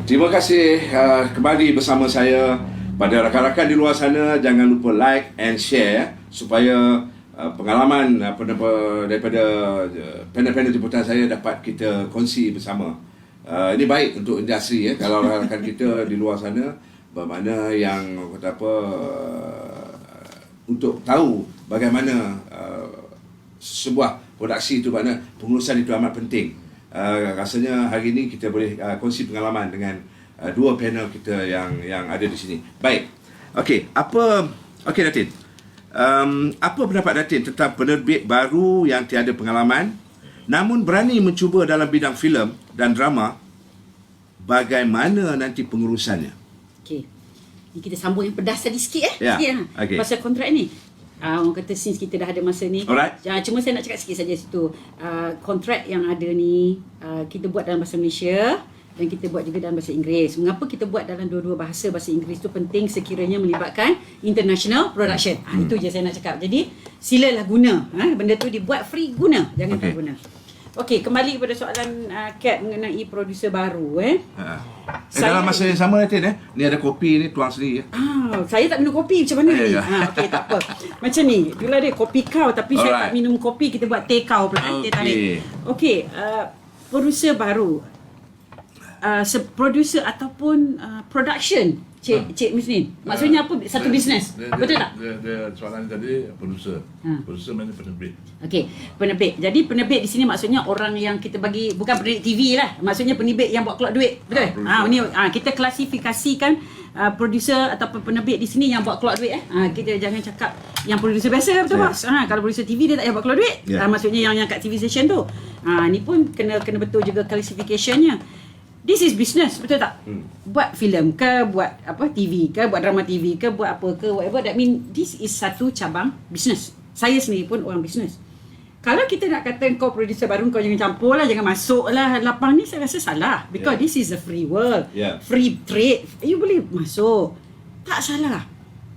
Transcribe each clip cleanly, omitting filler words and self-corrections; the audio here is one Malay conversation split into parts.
Terima kasih kembali bersama saya. Pada rakan-rakan di luar sana, jangan lupa like and share supaya pengalaman daripada panel-panel jemputan saya dapat kita kongsi bersama. Ini baik untuk industri ya. Kalau rakan kita di luar sana bermakna yang kata apa untuk tahu bagaimana sebuah produksi itu, makna pengurusan itu amat penting. Rasanya hari ini kita boleh kongsi pengalaman dengan dua panel kita yang ada di sini. Baik. Okey, Datin. Apa pendapat Datin tentang penerbit baru yang tiada pengalaman namun berani mencuba dalam bidang filem dan drama? Bagaimana nanti pengurusannya? Okey. Ni kita sambung yang pedas tadi sikit Ya. Sikit, Okey. pasal kontrak ni. Orang kata since kita dah ada masa ni. Alright. Cuma saya nak cakap sikit saja situ. Kontrak yang ada ni kita buat dalam bahasa Malaysia dan kita buat juga dalam bahasa Inggeris. Mengapa kita buat dalam dua-dua bahasa? Bahasa Inggeris tu penting sekiranya melibatkan international production. Itu je saya nak cakap. Jadi silalah guna. Benda tu dibuat free, guna. Jangan tak guna. Okey, kembali kepada soalan Kat mengenai producer baru. Dalam masa yang sama Datin ni ada kopi ni, tuang sendiri ya. Saya tak minum kopi, macam mana ni? Ya. Okey, tak apa. Macam ni, dulu ada kopi kau tapi saya tak minum kopi, kita buat teh kau pula. Teh tarik. Okey, producer baru. Producer ataupun production, Cik Misnin. Maksudnya apa? Satu bisnes. Betul tak? Dia soalan tadi producer. Producer mana penerbit. Okey, penerbit. Jadi penerbit di sini maksudnya orang yang kita bagi, bukan penerbit TV lah. Maksudnya penerbit yang buat keluar duit. Betul? Ini kita klasifikasikan producer ataupun penerbit di sini yang buat keluar duit kita jangan cakap yang producer biasa, betul bos? Kalau producer TV dia tak payah buat keluar duit. Maksudnya yang kat TV station tu. Ni pun kena betul juga classificationnya. This is business, betul tak? Buat filem ke, buat apa TV ke, buat drama TV ke, buat apa ke, whatever. That mean this is satu cabang business. Saya sendiri pun orang business. Kalau kita nak kata kau producer baru, kau jangan campur lah, jangan masuk lah lapang ni, saya rasa salah. Because this is a free world, free trade. You boleh masuk, tak salah.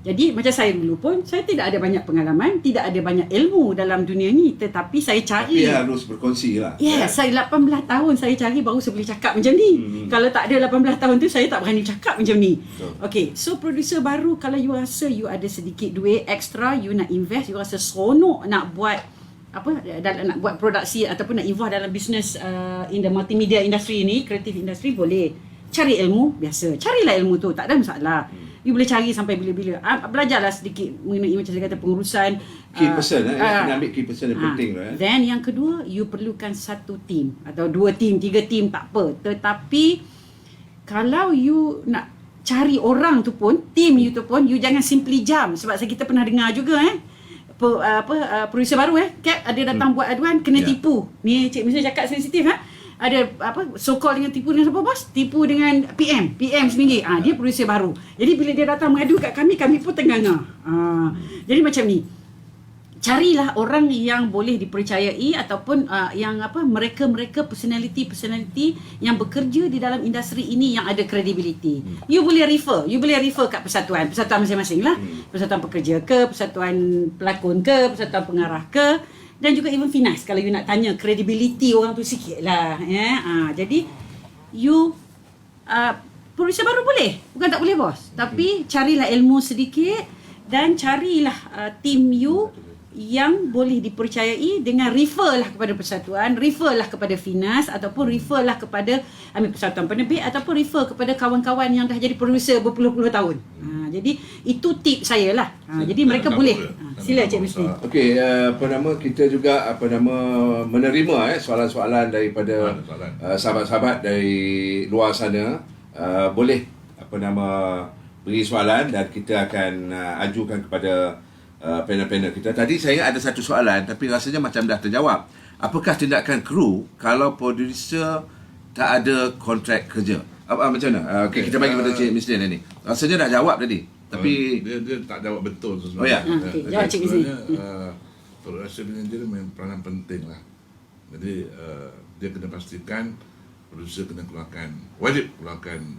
Jadi macam saya dulu pun, saya tidak ada banyak pengalaman, tidak ada banyak ilmu dalam dunia ni, tetapi saya cari. Tapi harus berkongsi lah. Saya 18 tahun saya cari baru saya boleh cakap macam ni. Kalau tak ada 18 tahun tu, saya tak berani cakap macam ni. Okay, so producer baru, kalau you rasa you ada sedikit duit extra, you nak invest, you rasa seronok nak buat nak buat produksi ataupun nak involve dalam business in the multimedia industry ni, creative industry, boleh. Cari ilmu, biasa. Carilah ilmu tu, tak ada masalah. You boleh cari sampai bila-bila. Belajarlah sedikit mengenai macam saya kata pengurusan. Key person kena ambil key person yang penting lah. Then yang kedua, you perlukan satu team atau 2 team, 3 team, tak apa. Tetapi kalau you nak cari orang tu pun, team you tu pun, you jangan simply jump. Sebab kita pernah dengar juga producer baru Cap ada datang buat aduan kena tipu. Ni Cik Misrin cakap sensitif ada so call dengan tipu dengan siapa bos? Tipu dengan PM sendiri. Dia producer baru. Jadi bila dia datang mengadu kat kami pun tengah-tengah. Jadi macam ni. Carilah orang yang boleh dipercayai ataupun yang mereka personality yang bekerja di dalam industri ini yang ada credibility. You boleh refer kat persatuan masing-masing lah. Persatuan pekerja ke, persatuan pelakon ke, persatuan pengarah ke. Dan juga even finance, kalau you nak tanya credibility orang tu sikit lah jadi you producer baru boleh, bukan tak boleh bos, tapi carilah ilmu sedikit dan carilah team you yang boleh dipercayai dengan refer lah kepada persatuan, refer lah kepada finance ataupun refer lah kepada persatuan penerbit ataupun refer kepada kawan-kawan yang dah jadi producer berpuluh-puluh tahun. Jadi itu tip saya lah. Jadi mereka boleh. Sila Cik Misri. Okey, kita juga menerima soalan-soalan daripada sahabat-sahabat dari luar sana. Boleh beri soalan dan kita akan ajukan kepada panel-panel kita. Tadi saya ada satu soalan tapi rasanya macam dah terjawab. Apakah tindakan kru kalau producer tak ada kontrak kerja? Macam mana? Okey, kita bagi kepada Cik Misrin ni. Rasanya dah jawab tadi. Tapi dia tak jawab betul sebenarnya. Okey, jawab Cik Misrin. Production manager memang peranan penting lah. Jadi dia kena pastikan producer kena wajib keluarkan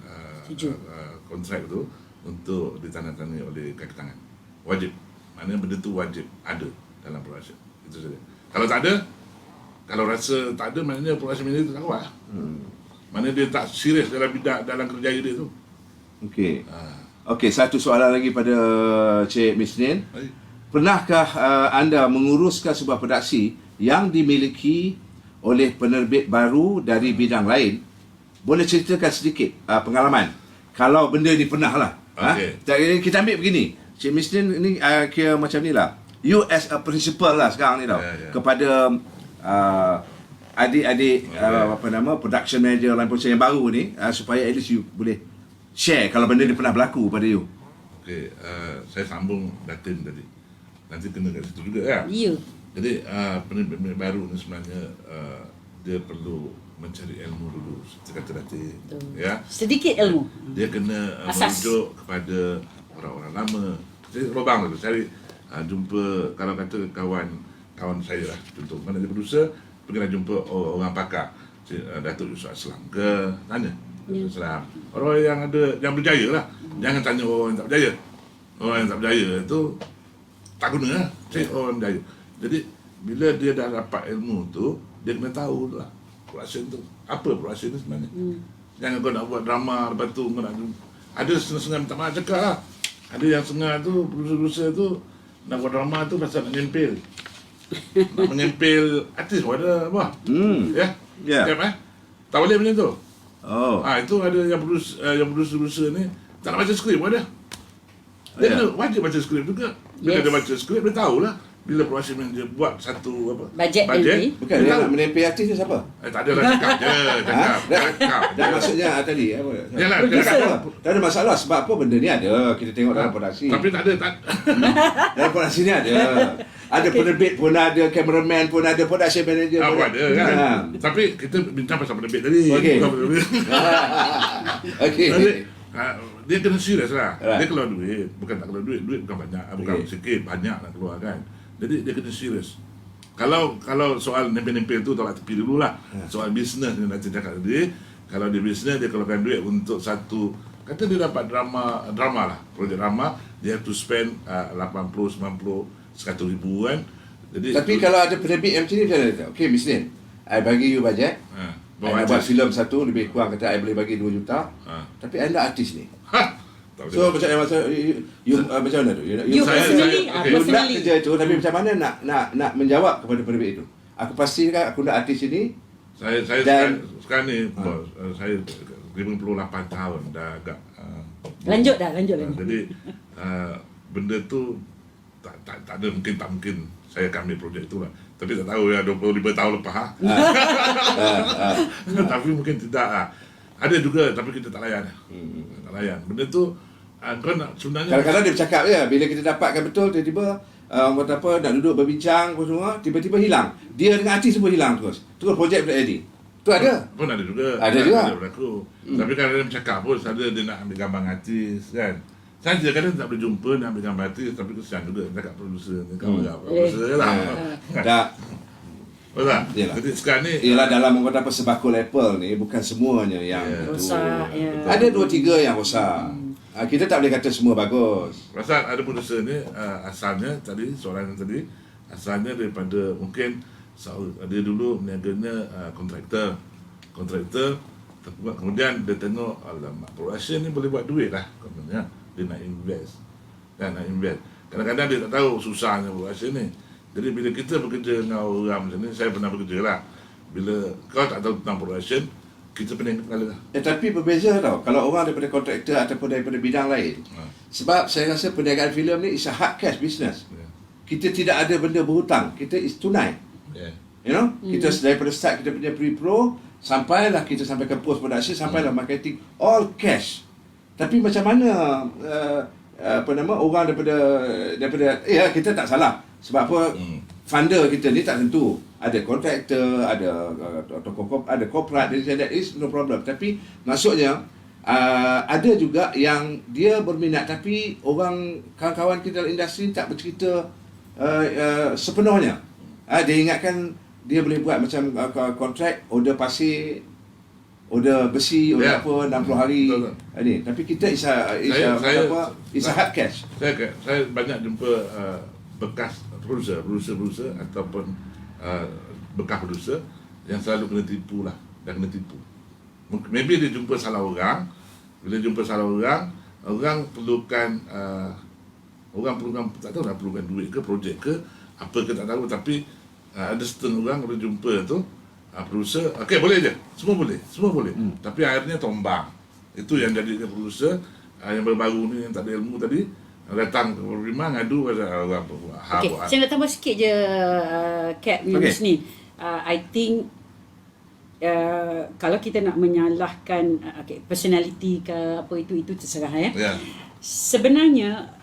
kontrak tu untuk ditandatangani oleh kaki tangan. Wajib. Maknanya benda tu wajib ada dalam production. Itu saja. Kalau tak ada, kalau rasa tak ada, maknanya production manager tu tak kuat. Mana dia tak serius dalam kerjaya dia tu. Okey. Okey, satu soalan lagi pada Cik Misnin. Pernahkah anda menguruskan sebuah produksi yang dimiliki oleh penerbit baru dari bidang lain? Boleh ceritakan sedikit pengalaman. Kalau benda ni pernah lah. Okey. Kita ambil begini. Cik Misnin ni kira macam ni lah. You as a principal lah sekarang ni tau. Kepada adik-adik production manager lain pun yang baru ni, supaya at least you boleh share kalau benda ni pernah berlaku pada you. Okey, saya sambung Datin tadi. Nanti kena kat situ juga ya. Ya. Jadi penerbit baru ni sebenarnya dia perlu mencari ilmu dulu, seperti kata Datin. Ya. Sedikit ilmu. Dia kena Asas. merujuk kepada orang-orang lama. Jadi lubang dulu cari jumpa, kalau kata kawan saya lah, contoh mana dia producer, pergilah jumpa orang pakar. Datuk Yusof Aslam ke, tanya Yusof Aslam. Orang yang berjaya lah. Jangan tanya orang yang tak berjaya. Orang yang tak berjaya tu tak guna lah. Cari orang yang berjaya. Jadi bila dia dah dapat ilmu tu, dia kena tahu lah production tu. Apa production tu sebenarnya. Jangan kau nak buat drama, lepas tu kau nak ada setengah-setengah minta maaf cakap lah. Ada yang setengah tu, producer tu nak buat drama tu pasal nak nyempil. Nak menyempil artis pun ada apa. Ya. Ya. Tak boleh macam tu. Itu ada yang producer ni tak nak baca skrip pun ada. Dia kena wajib baca skrip juga. Bila dia baca skrip, dia tahulah bila production manager buat satu Bajet Bukan dia nak menempel artis tu siapa? tak ada lah, cakap je. Cakap. Dan maksudnya tadi apa? Yalah, tak ada masalah sebab apa benda ni ada. Kita tengok dalam produksi. tapi tak ada. Dalam produksi ni ada. Ada penerbit pun ada, cameraman pun ada, production manager pun Ada kan. Tapi kita bincang pasal penerbit tadi. Okey. Bukan penerbit. Okey. Jadi, dia kena serius lah. Right. Dia keluar duit, bukan tak keluar duit bukan banyak, bukan sikit, banyak nak keluar kan. Jadi dia kena serius. Kalau soal nempel-nempel tu tolak tepi dulu lah. Soal bisnes ni nanti cakap tadi. Kalau dia bisnes, dia keluarkan duit untuk satu, kata dia dapat drama lah, projek drama, dia have to spend 80, 90, 100 ribu kan. Jadi Tapi kalau ada penerbit yang macam ni macam mana? Okey, Misnin, I bagi you bajet. I nak buat filem satu, lebih kurang kata I boleh bagi 2 juta. Tapi I nak artis ni. So macam you macam mana tu? You personally, You nak kerja tu, tapi macam mana nak menjawab kepada penerbit itu? Aku pastikan aku nak artis ini. Saya sekarang ni bos, saya 58 tahun dah agak Lanjut. jadi benda tu tak ada, mungkin saya akan ambil projek tu lah. Tapi tak tahu ya 25 tahun lepas tapi mungkin tidak lah. Ada juga tapi kita tak layan. Tak layan. Benda tu kau nak sebenarnya Kadang-kadang dia bercakap je, bila kita dapatkan betul, tiba-tiba orang kata apa, nak duduk berbincang apa semua, tiba-tiba hilang. Dia dengan artis semua hilang terus projek tak jadi. Tu ada. pun ada juga. Ada juga. Ada berlaku. Tapi kalau dia bercakap pun ada dia nak ambil gambar artis kan. Saja kadang tak boleh jumpa nak ambil gambar artis, tapi kesian juga cakap producer ni kau agak producer lah. Tak. Betul tak? Yalah. Jadi sekarang ni Ialah dalam orang kata apa, sebakul apple ni bukan semuanya yang rosak. Ada 2-3 yang rosak. Kita tak boleh kata semua bagus. pasal ada producer ni asalnya tadi soalan yang tadi asalnya daripada mungkin dia dulu meniaganya kontraktor kemudian dia tengok alamak production ni boleh buat duit lah katanya, dia nak invest kadang-kadang dia tak tahu susahnya production ni. Jadi bila kita bekerja dengan orang macam ni, saya pernah bekerja lah, bila kau tak tahu tentang production, kita pening kepala lah. Tapi berbeza tau kalau orang daripada kontraktor ataupun daripada bidang lain. Sebab saya rasa perniagaan filem ni is a hard cash business. Kita tidak ada benda berhutang, kita is tunai. You know, kita daripada start kita punya pre-pro sampailah kita sampai ke post production, sampailah marketing, all cash. Tapi macam mana orang daripada kita tak salah. Sebab apa? Funder kita ni tak tentu. Ada kontraktor, ada ada corporate, that is no problem. Tapi maksudnya ada juga yang dia berminat tapi orang kawan-kawan kita dalam industri tak bercerita sepenuhnya. Dia ingatkan dia boleh buat macam kontrak, order pasir, order besi, order apa 60 hari ni. Tapi kita is a hard cash. Saya banyak jumpa bekas producer ataupun bekas producer yang selalu kena tipu lah, dah kena tipu. maybe dia jumpa salah orang. Bila jumpa salah orang, orang perlukan tak tahu dah perlukan duit ke, projek ke, apa ke tak tahu, tapi ada setengah orang kalau jumpa tu producer, okey boleh je, semua boleh. Tapi akhirnya tombang. Itu yang jadi producer yang baru ni yang tak ada ilmu tadi datang ke Prima ngadu pada orang Okey, saya nak tambah sikit je Cap Yunus ni. I think kalau kita nak menyalahkan personality ke apa itu terserah ya. Sebenarnya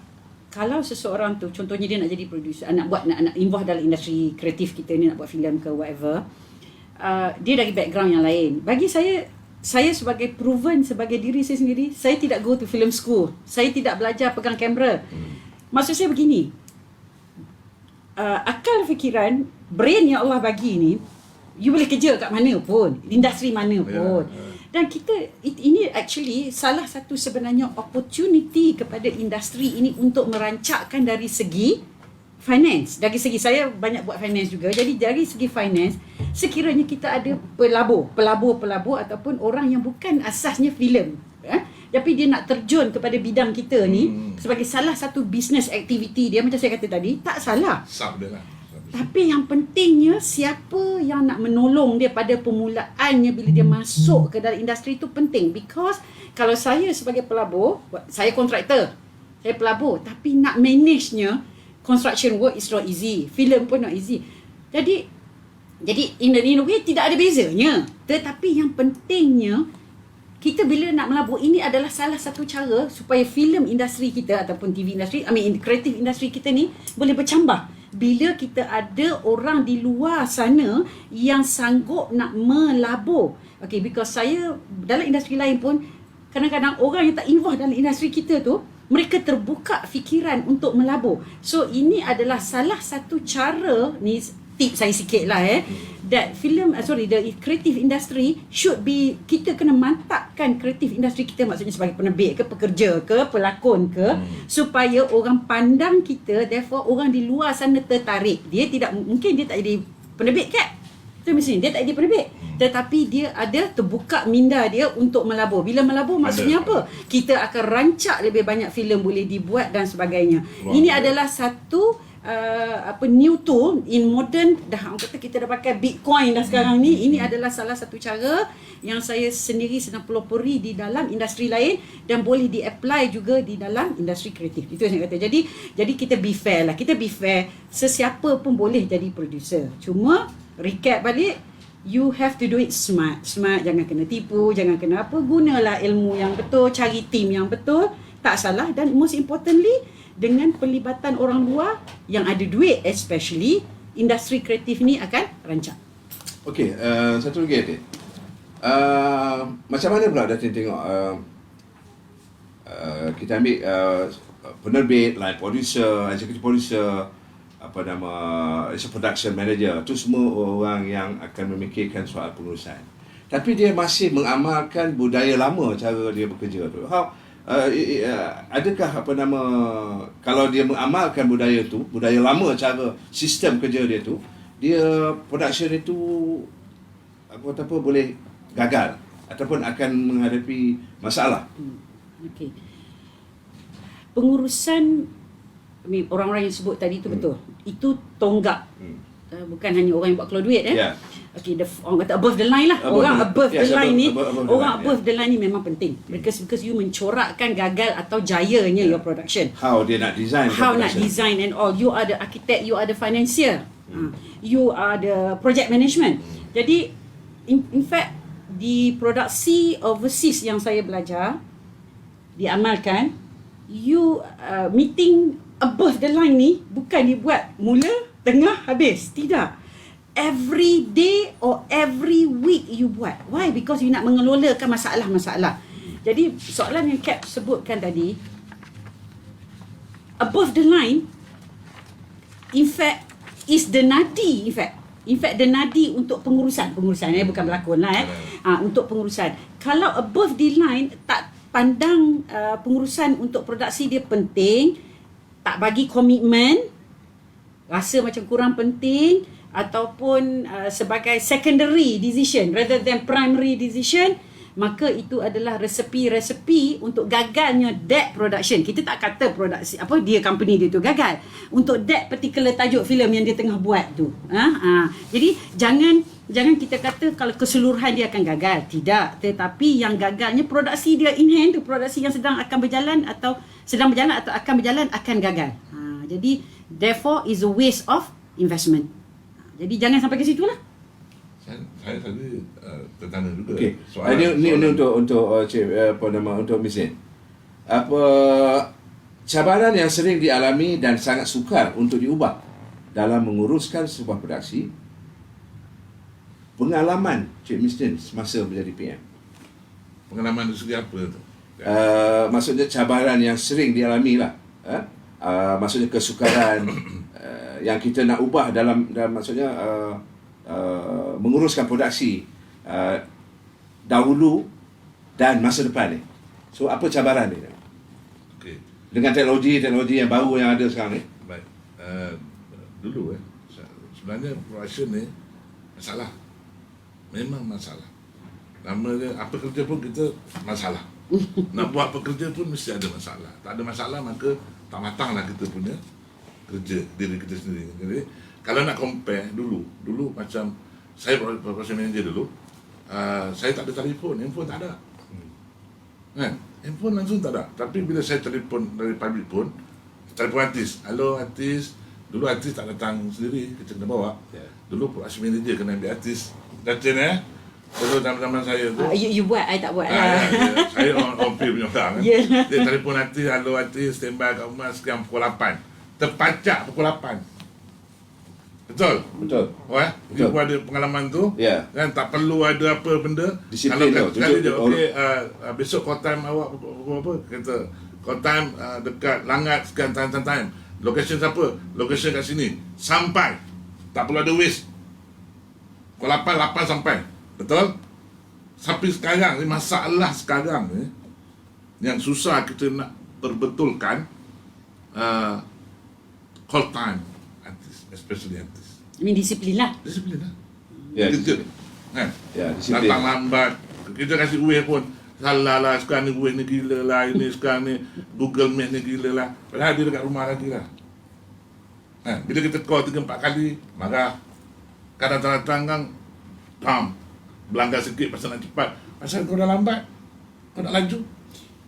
kalau seseorang tu contohnya dia nak jadi producer, nak involve dalam industri kreatif kita ni, nak buat filem ke whatever, dia dari background yang lain. Bagi saya sebagai proven sebagai diri saya sendiri, saya tidak go to film school. Saya tidak belajar pegang kamera. Maksud saya begini, akal fikiran, brain yang Allah bagi ni, you boleh kerja kat mana pun, industri mana pun. Dan ini actually salah satu sebenarnya opportunity kepada industri ini untuk merancakkan dari segi finance. Dari segi, saya banyak buat finance juga. Jadi dari segi finance, sekiranya kita ada pelabur ataupun orang yang bukan asasnya filem, tapi dia nak terjun kepada bidang kita ni sebagai salah satu business activity dia, macam saya kata tadi, tak salah. Tapi yang pentingnya siapa yang nak menolong dia pada permulaannya bila dia masuk ke dalam industri itu penting. Because kalau saya sebagai pelabur, saya kontraktor, saya pelabur, tapi nak manage-nya, construction work is not easy, film pun not easy. Jadi in a way tidak ada bezanya. Tetapi yang pentingnya, kita bila nak melabur, ini adalah salah satu cara supaya film industri kita ataupun TV industri, kreatif industri kita ni boleh bercambah. Bila kita ada orang di luar sana yang sanggup nak melabur. Okay, because saya dalam industri lain pun, kadang-kadang orang yang tak involve dalam industri kita tu, mereka terbuka fikiran untuk melabur. So ini adalah salah satu cara ni, tip saya sikit lah that the creative industry should be, kita kena mantapkan creative industry kita, maksudnya sebagai penerbit ke, pekerja ke, pelakon ke, supaya orang pandang kita, therefore orang di luar sana tertarik. Dia tidak, mungkin dia tak jadi penerbit kan, tu mesti dia tak jadi penerbit, tetapi dia ada terbuka minda dia untuk melabur. Bila melabur maksudnya apa? Kita akan rancak lebih banyak filem boleh dibuat dan sebagainya. Ini adalah satu new tool in modern, dah kata kita dah pakai Bitcoin dah sekarang ni. Ini adalah salah satu cara yang saya sendiri sedang pelopori di dalam industri lain dan boleh di-apply juga di dalam industri kreatif. Itu yang saya kata. Jadi kita be fair lah. Kita be fair. Sesiapa pun boleh jadi producer. Cuma recap balik, you have to do it smart. Jangan kena tipu, jangan kena apa. Gunalah ilmu yang betul, cari team yang betul. Tak salah. Dan most importantly, dengan pelibatan orang luar yang ada duit, especially industri kreatif ni akan rancak. Okey, satu lagi Adik. Macam mana pula Datin tengok kita ambil penerbit, line producer, executive producer, production manager, tu semua orang yang akan memikirkan soal pengurusan. Tapi dia masih mengamalkan budaya lama cara dia bekerja tu. Adakah kalau dia mengamalkan budaya lama, cara sistem kerja dia tu, dia production itu boleh gagal ataupun akan menghadapi masalah. Okey. Pengurusan orang-orang yang sebut tadi tu betul. Itu tonggak. Bukan hanya orang yang buat keluar duit Okay, orang kata above the line lah. Above the line ni, above the line ni memang penting. Because you mencorakkan gagal atau jayanya your production. How dia nak design. And all. You are the architect, you are the financier. You are the project management. Jadi in fact di produksi overseas yang saya belajar diamalkan, you meeting above the line ni bukan dibuat mula, tengah, habis. Tidak. Every day or every week you buat. Why? Because you nak mengelolakan masalah-masalah. Jadi soalan yang Cap sebutkan tadi, above the line, in fact, is the nadi. In fact, the nadi untuk pengurusan bukan berlakon lah untuk pengurusan. Kalau above the line tak pandang pengurusan untuk produksi dia penting, tak bagi komitmen, rasa macam kurang penting, ataupun sebagai secondary decision rather than primary decision, maka itu adalah resepi-resepi untuk gagalnya that production. Kita tak kata produksi dia company dia tu gagal untuk that particular tajuk filem yang dia tengah buat tu. Jadi jangan kita kata kalau keseluruhan dia akan gagal. Tidak, tetapi yang gagalnya produksi dia in hand tu, produksi yang sedang berjalan atau akan berjalan akan gagal. Jadi therefore is a waste of investment. Jadi jangan sampai ke situ lah. Saya tadi tertanya juga. Okey. Soalan Ini untuk untuk Misin. Apa cabaran yang sering dialami dan sangat sukar untuk diubah dalam menguruskan sebuah produksi? Pengalaman Cik Misin semasa menjadi PM. Pengalaman dari segi apa tu? Maksudnya cabaran yang sering dialami lah. Maksudnya kesukaran yang kita nak ubah dalam maksudnya menguruskan produksi dahulu dan masa depan ni. So apa cabaran ni? Okey. Dengan teknologi yang baru yang ada sekarang ni. Baik. Dulu sebenarnya production ni masalah. Memang masalah. Nama dia apa kerja pun kita masalah. Nak buat pekerja pun mesti ada masalah. Tak ada masalah maka tak matanglah kita punya kerja diri kita sendiri. Jadi kalau nak compare dulu macam saya production manager dulu, saya tak ada telefon, handphone tak ada. Kan? Handphone langsung tak ada. Tapi bila saya telefon dari public pun, telefon artis. Halo artis. Dulu artis tak datang sendiri, kita kena bawa. Dulu production manager kena ambil artis. Datin Dulu zaman saya tu. You buat, I tak buat. Saya on film punya orang. Yeah. Dia telefon artis, halo artis, standby kat rumah sekian pukul 8. Terpacak pukul 8. Betul? Betul. You pun ada pengalaman tu. Ya. Kan tak perlu ada apa benda. Disiplin kalau tu. kali dia okey besok call time awak pukul apa? Kata call time dekat Langat sekian time. Location siapa? Location kat sini. Sampai. Tak perlu ada waste. Pukul 8 sampai. Betul? Sampai sekarang ni masalah sekarang ni yang susah kita nak perbetulkan call time artis, especially artis. Ini disiplin lah. Disiplin lah. Ya, Kita kan? Ya, disiplin. Datang lambat. Kita kasih weh pun salah lah, sekarang ni weh ni gila lah, ini sekarang ni Google Meet ni gila lah. Padahal dia dekat rumah lagi lah. Bila kita call 3-4 kali, marah. Kadang-kadang kan belanggar sikit pasal nak cepat. Pasal kau dah lambat, kau nak laju.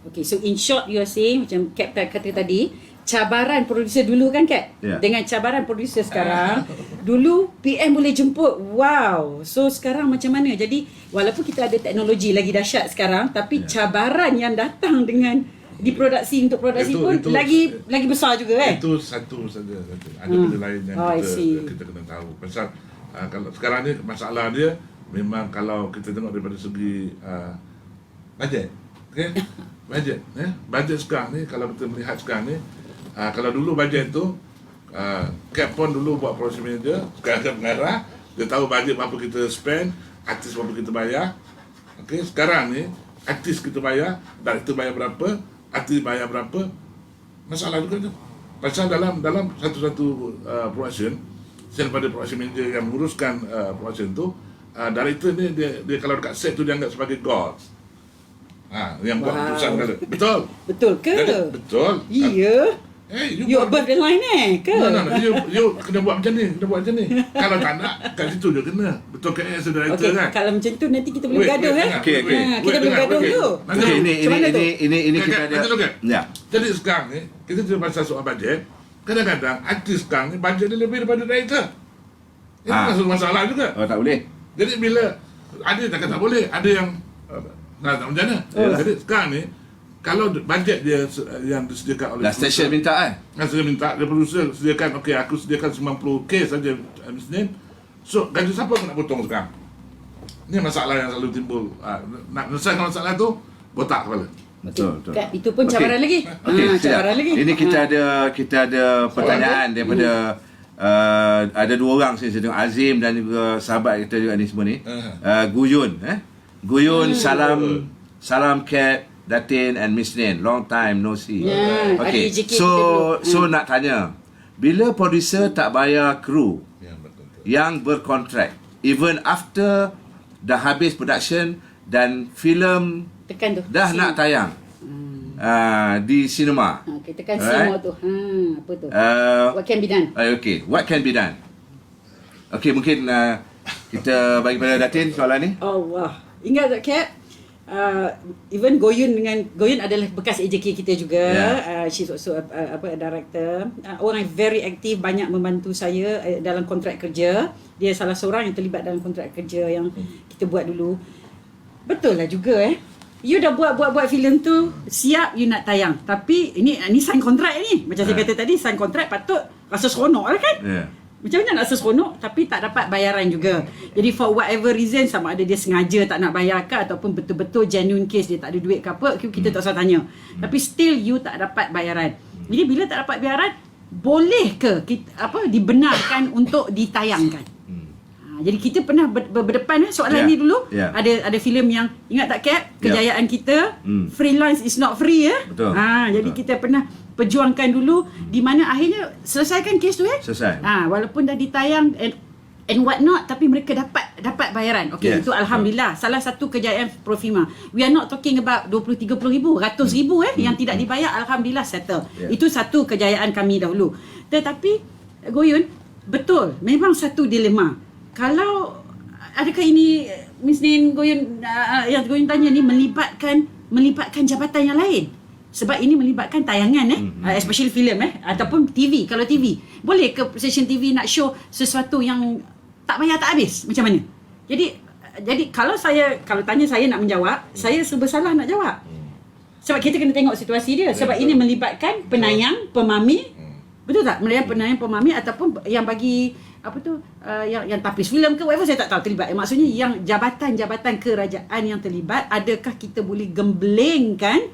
Okay, so in short you are saying, macam Captain kata tadi, cabaran producer dulu kan Kat? Yeah. Dengan cabaran producer sekarang, dulu PM boleh jemput. Wow. So sekarang macam mana? Jadi walaupun kita ada teknologi lagi dahsyat sekarang, tapi cabaran yang datang dengan diproduksi untuk produksi pun lagi besar juga kan? Itu satu saja. Ada benda lain yang kita kena tahu. Pasal kalau sekarang ni masalah dia memang kalau kita tengok daripada segi bajet. Okey? Bajet, bajet sekarang ni kalau kita melihat sekarang ni kalau dulu bajet tu Cap pun dulu buat production manager, sekarang Cap pengarah, dia tahu bajet berapa kita spend, artis berapa kita bayar. Okey, sekarang ni artis kita bayar, director bayar berapa, artis bayar berapa. Masalah juga tu. Pasal dalam satu production, selain pada production manager yang menguruskan production tu, director ni dia kalau dekat set tu dia anggap sebagai gods. Yang buat keputusan kata. Betul. Betul ke? Jadi, betul. Iya. You above the line ke? No. You kena buat macam ni, Kalau tak nak, kat situ je kena. Betul ke as a director kan? Kalau macam tu nanti kita boleh bergaduh Okey. Kita boleh bergaduh tu. Okey, ini kita ada. Ya. Jadi sekarang ni, kita cerita pasal soal bajet. Kadang-kadang artis sekarang ni bajet dia lebih daripada director. Itu masuk masalah juga. Oh, tak boleh. Jadi bila ada tak boleh, ada yang tak macam mana. Jadi sekarang ni kalau bajet dia yang disediakan oleh Stesen minta kan? Saya minta dia producer sediakan, okey aku sediakan 90k saja Senin. So gaji siapa nak potong sekarang? Ini masalah yang selalu timbul. Nak selesaikan masalah tu botak kepala. Betul. Itu pun cabaran lagi. Cabaran lagi. Ini kita ada pertanyaan daripada ada dua orang saya tengok, Azim dan juga sahabat kita juga ni semua ni. Guyun Guyun, salam Cat, Datin and Miss Nin. Long time no see. Okay. So nak tanya, bila producer tak bayar kru yang berkontrak, even after dah habis production dan filem Tekan tu. dah C. nak tayang di sinema. Okay, tekan Alright. semua tu. Apa tu? Uh, What can be done? okay, what can be done? Okay, mungkin kita bagi pada Datin soalan ni. Allah. Ingat tak Cap? Even Goyun adalah bekas AJK kita juga. She's also a director. Orang yang very aktif, banyak membantu saya dalam kontrak kerja. Dia salah seorang yang terlibat dalam kontrak kerja yang kita buat dulu. Betul lah juga You dah buat filem tu, siap you nak tayang. Tapi ini sign kontrak ni. Macam saya kata tadi, sign kontrak patut rasa seronok lah kan? Yeah. Macam mana nak rasa seronok tapi tak dapat bayaran juga. Jadi for whatever reason, sama ada dia sengaja tak nak bayar ke ataupun betul-betul genuine case dia tak ada duit ke apa, kita tak usah tanya. Tapi still you tak dapat bayaran. Jadi bila tak dapat bayaran, boleh ke dibenarkan untuk ditayangkan? Jadi kita pernah berdepan soalan ni dulu. Ada filem yang ingat tak Cap? Kejayaan kita, freelance is not free Betul. Jadi kita pernah perjuangkan dulu di mana akhirnya selesaikan kes tu Selesai. walaupun dah ditayang and what not, tapi mereka dapat bayaran. Okey, itu alhamdulillah salah satu kejayaan Profima. We are not talking about 20-30 ribu, ratus ribu yang tidak dibayar, alhamdulillah settle. Itu satu kejayaan kami dahulu. Tetapi Goyun, betul, memang satu dilema. Kalau adakah ini Miss Nin Goyun yang Goyun tanya ni melibatkan jabatan yang lain? Sebab ini melibatkan tayangan especially filem ataupun TV. Kalau TV, boleh ke stesen TV nak show sesuatu yang tak bayar tak habis? Macam mana? Jadi kalau tanya saya nak menjawab, saya serba salah nak jawab. Sebab kita kena tengok situasi dia. Sebab ini melibatkan penayang, pemami. Betul tak? Melibatkan penayang, pemami ataupun yang bagi yang tapis filem ke whatever, saya tak tahu terlibat. Maksudnya yang jabatan-jabatan kerajaan yang terlibat, adakah kita boleh gemblengkan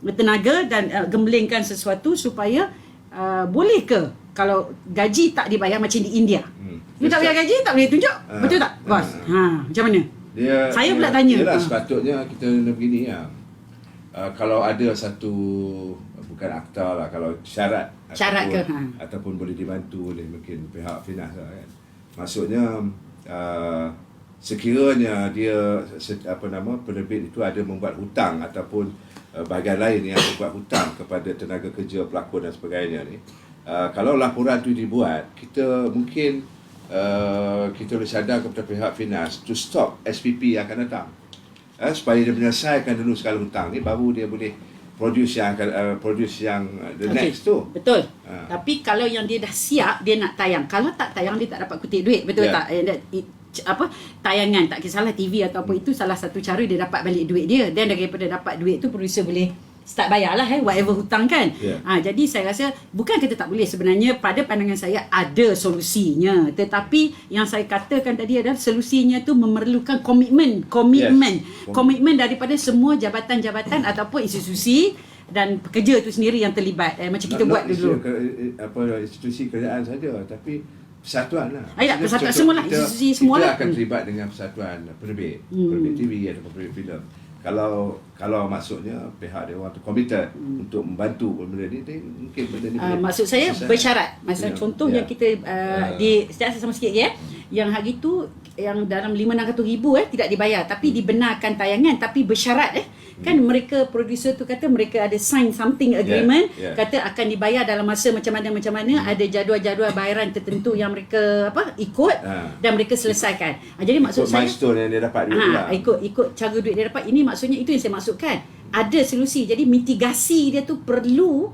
tenaga dan gemblengkan sesuatu supaya boleh ke kalau gaji tak dibayar macam di India. You tak bayar gaji tak boleh tunjuk. Betul tak bos? Macam mana? Saya pula tanya. Yalah, sepatutnya kita nak begini kalau ada satu bukan akta lah, kalau syarat ataupun, ataupun boleh dibantu oleh mungkin pihak Finas lah kan. Maksudnya sekiranya dia penerbit itu ada membuat hutang ataupun bahagian lain yang membuat hutang kepada tenaga kerja, pelakon dan sebagainya ni, kalau laporan tu dibuat, kita mungkin kita boleh sadar kepada pihak Finas to stop SPP yang akan datang, supaya dia menyelesaikan dulu segala hutang ni, baru dia boleh produce yang the next tu. Betul. Tapi kalau yang dia dah siap, dia nak tayang. Kalau tak tayang, dia tak dapat kutip duit. Betul tak? Tayangan, tak kisahlah TV ataupun itu salah satu cara dia dapat balik duit dia. Dan daripada dapat duit tu, producer boleh start bayar lah whatever hutang kan. Jadi saya rasa bukan kita tak boleh, sebenarnya pada pandangan saya ada solusinya, tetapi yang saya katakan tadi adalah solusinya tu memerlukan komitmen daripada semua jabatan-jabatan ataupun institusi dan pekerja tu sendiri yang terlibat. Macam kita buat dulu institusi kerajaan saja, tapi persatuan lah. Persatuan semualah, institusi semua lah. Kita akan terlibat dengan persatuan penerbit TV ataupun penerbit filem. Kalau maksudnya pihak dia orang tu komited untuk membantu benda ni, mungkin benda ni maksud saya bersyarat. Contoh yang kita saya sama sikit yang hari tu yang dalam 500,000 tidak dibayar tapi dibenarkan tayangan, tapi bersyarat kan mereka producer tu kata mereka ada sign something agreement, kata akan dibayar dalam masa macam mana, ada jadual-jadual bayaran tertentu yang mereka ikut dan mereka selesaikan. Jadi maksud saya milestone yang dia dapat duit lah. ikut cara duit dia dapat. Ini maksudnya itu yang saya maksudkan. Ada solusi. Jadi mitigasi dia tu perlu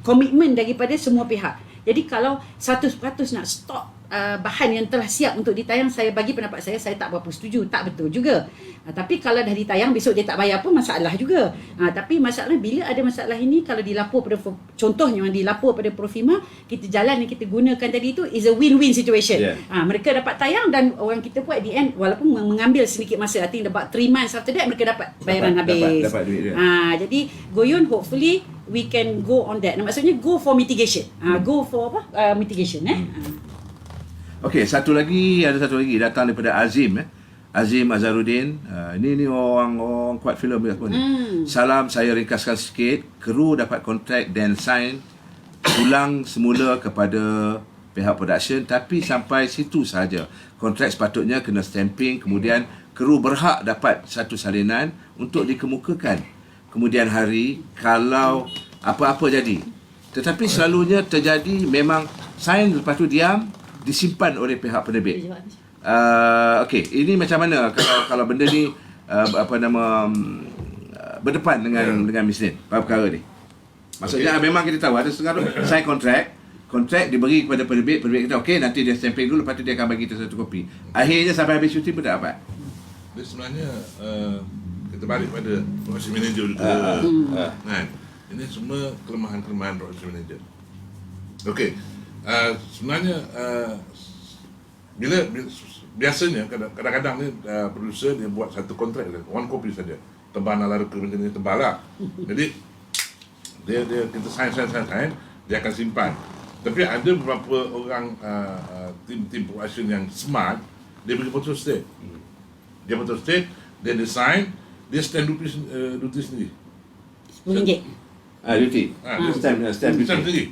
komitmen daripada semua pihak. Jadi kalau 100% nak stop bahan yang telah siap untuk ditayang, saya bagi pendapat saya tak berapa setuju, tak betul juga. Tapi kalau dah ditayang, besok dia tak bayar pun masalah juga. Tapi masalah bila ada masalah ini, kalau dilapor pada, contohnya yang dilapor pada Profima, kita jalan yang kita gunakan tadi itu is a win-win situation. Mereka dapat tayang dan orang kita pun at the end, walaupun mengambil sedikit masa, I think about 3 months after that mereka dapat bayaran habis. Dapat duit dia. Jadi Goyun, hopefully we can go on that. Maksudnya go for mitigation. Go for mitigation. Okey, ada satu lagi datang daripada Azim Azim Azharuddin. Ini orang kuat filem dia pun. Salam, saya ringkaskan sikit. Kru dapat kontrak dan sign ulang semula kepada pihak production, tapi sampai situ sahaja. Kontrak sepatutnya kena stamping, kemudian kru berhak dapat satu salinan untuk dikemukakan kemudian hari kalau apa-apa jadi. Tetapi selalunya terjadi memang sign lepas tu diam, disimpan oleh pihak penerbit. Okey, ini macam mana kalau benda ni berdepan dengan bisnes perkara ni. Maksudnya memang kita tahu ada setengah tu sign kontrak diberi kepada penerbit kita okey nanti dia stamping dulu lepas tu dia akan bagi kita satu kopi. Akhirnya sampai habis syuting pun tak dapat. Dia sebenarnya kita balik pada production manager juga. Kan? Ini semua kelemahan-kelemahan production manager. Okey. Sebenarnya bila biasanya kadang-kadang ni producer dia buat satu kontrak saja, one copy saja. Tebal ala reka macam ni tebal lah. Jadi dia kita sign dia akan simpan. Tapi ada beberapa orang tim production yang smart, dia pergi photo state. Dia photo state, dia design, dia stamp duty sendiri. RM10. Duty. Stamp duty. Sendiri.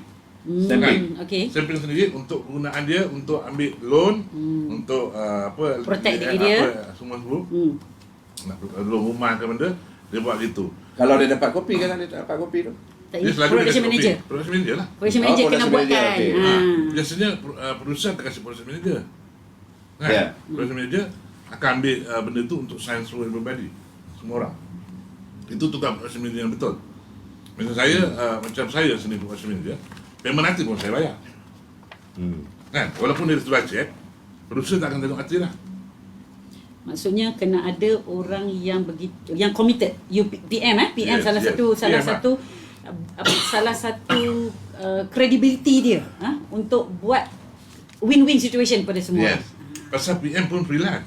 Stamping. Okey. Stamping sendiri untuk penggunaan dia untuk ambil loan, untuk protect diri dia. Semua. Nak loan rumah ke benda, dia buat gitu. Kalau dia dapat kopi kan dia tak dapat kopi tu. Dia selalu Production manager. Production manager lah. Production manager kena production buatkan. manager, okey. Biasanya producer akan kasih production manager. Kan? Ya. Production manager akan ambil benda tu untuk sign semua everybody. Semua orang. Itu tukar production manager yang betul. Macam saya sendiri production manager, payment nanti pun saya bayar. Kan? Walaupun dia sudah check, producer tak akan tengok hati lah. Maksudnya kena ada orang yang begitu, yang committed. PM PM Yes, salah yes. satu salah satu credibility dia untuk buat win-win situation pada semua. Yes. Pasal PM pun freelance.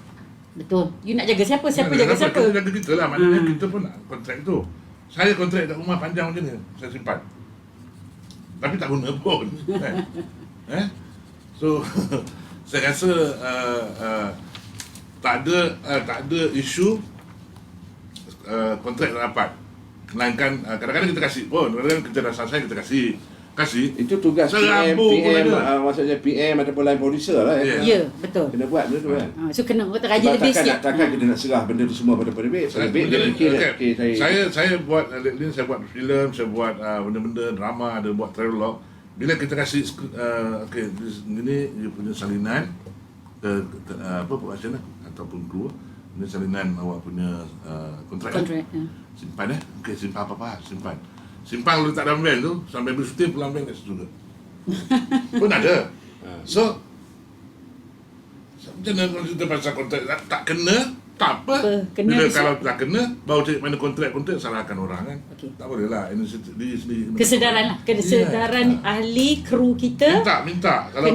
Betul. You nak jaga siapa? Siapa jaga siapa? Kita jaga kita lah. Maknanya kita pun nak kontrak tu. Saya kontrak kat rumah panjang macam ni, saya simpan. Tapi tak guna pun. Kan? So, saya rasa tak ada isu kontrak tak dapat. Melainkan kadang-kadang kita kasih pun, kadang-kadang kita dah selesai kita kasih. Itu tugas PM, maksudnya PM ataupun line producer lah. Ya, betul. Kena buat benda tu kan. So kena rajin lebih sikit. Takkan kita nak serah benda tu semua pada penerbit. Penerbit dia fikir saya buat saya buat filem, saya buat benda-benda drama, ada buat travelog. Bila kita kasih ini dia punya salinan ke production ataupun kru, ini salinan awak punya kontrak. Simpan simpan apa-apa, simpan kalau letak dalam van tu sampai bersyuting pulang van kat situ juga. Pun ada. So macam mana kalau kita pasal kontrak tak kena, tak apa. Bila kalau tak kena, baru cari mana kontrak salahkan orang kan. Tak boleh lah. Ini sendiri. Kesedaran lah. Kesedaran ahli kru kita. Minta. Kalau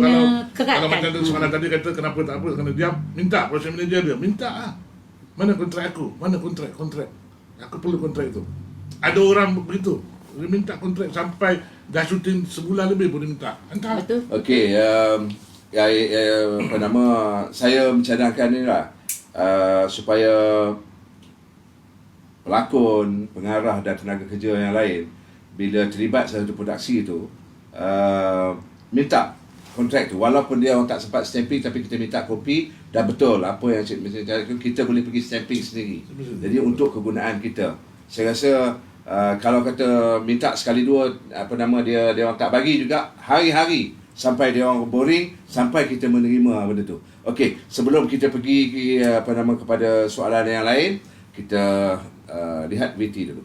macam tu soalan tadi kata kenapa tak apa, kena diam. Minta production manager dia. Minta lah. Mana kontrak aku? Mana kontrak? Aku perlu kontrak itu. Ada orang begitu. Dia minta kontrak sampai dah syuting sebulan lebih pun dia minta. Hantar. Betul. Okey, saya mencadangkan ni lah supaya pelakon, pengarah dan tenaga kerja yang lain bila terlibat satu produksi tu minta kontrak tu, walaupun dia orang tak sempat stamping tapi kita minta kopi dah betul apa yang kita boleh pergi stamping sendiri. Jadi untuk kegunaan kita, saya rasa kalau kata minta sekali dua dia orang tak bagi juga hari-hari sampai dia orang boring sampai kita menerima benda tu. Okey, sebelum kita pergi kepada soalan yang lain, kita lihat VT dulu.